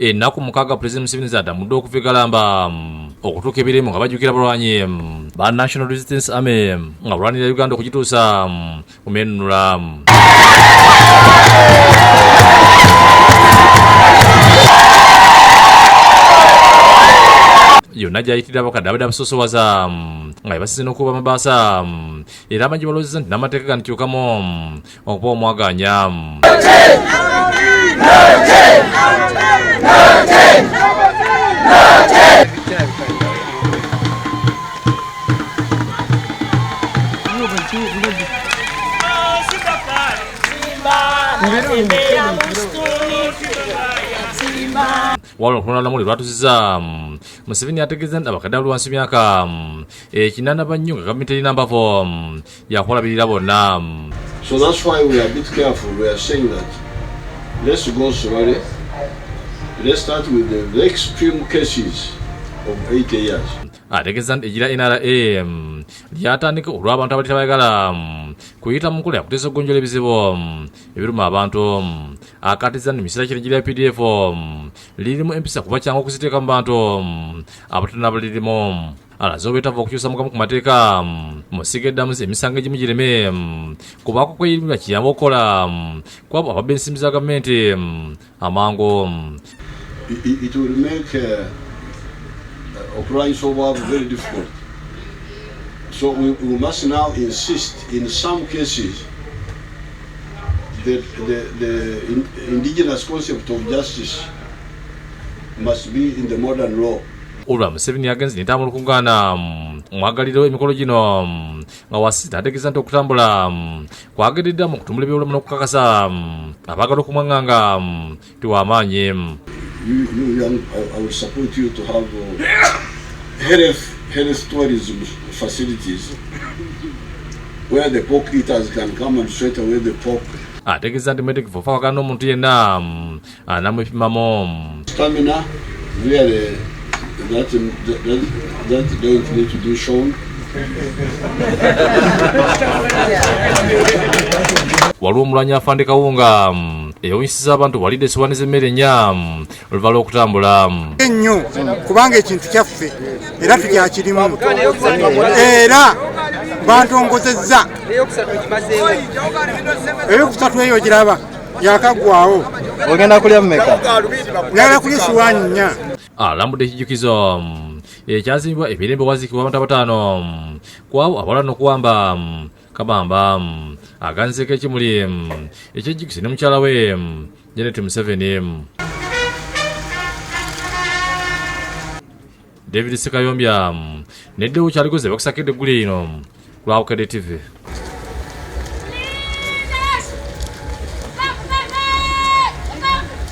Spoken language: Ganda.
ennaku mukaaga President Museveni z'adamudde okuvigalamba okutuuka ebiremu nga bajjukira balwanyi ba National Resistance Army nga bulwanira Uganda okugituusa kumenunula. Yonna gyayitira abakadde abadde abasosowaza nga basize n'okuba amabaasa era amanyi balowooza nti n'amateeka gandikyukamu okuba omwaganya. Waliwo okulonda namuli lwatuziza Museveni ategeeza nti abakadde abali wansi myaka 80 nnyo nga gavumenti erina mbavo yakulabirira bonna. So that's why we are a bit careful. We are saying that let's go slowly. Let's start with the extreme cases of 80 years. Ategeeza nti egira NRA lyatandika olw'abantu abali tebayagala kuyita mu nkola yakuteesa okugonjola ebizibu ebiruma abantu. Akatiza nti misira kiri gya PDF lirimu empisa kuba kyangu okuziteeka mu bantu abatono abalirimu. Alaze obwetava okukyusa mugamu ku mateeka musiga eddamuzi emisango egimu gireme kubaako kweyirimirwa kiyamba okukola kwabo ababba ensimbi za gavumenti amangu. It will make occurrence of very difficult. So we must now insist in some cases that the indigenous concept of justice must be in the modern law. Olwa Museveni yagenze n'entambula okugaana mwagaliro emikolo gino nga wasita ategeeza nti okutambula kwageredde mu kutumbula ebyobulamu n'okukakasa abaagala okumwanganga tiwamaanyi. I will support you to have health tourism facilities where the pork eaters can come and straight away the pork. Ategeeza nti mwete kifofa wakana n'omuntu yenna anamwepimamu. Stamina really that don't need to do shown. Waliwo omulwanyi Afande Kawunga eyawunyisiza abantu walidde essowaani z'emmere ennya oluva lw'okutambula ennyo kubanga ekintu kyaffe era tukyakirimu era bantongozezza eyokusatu eyo giraba yakaggwawo. Ogenda kulya mmeka? Ngala kulya essowaani nnya. alambudde ekijjukizo ekyazimbibwa ebirembe waziikibwa abantu abataano kwabo abalala n'okuwamba Kabamba aganzeko ekimuli ekyejjukizo ne mukyala we Janet Museveni. David Sekayombya neddewo kyalikoze bakusakidde eggulu lino ku Lwabukedde TV.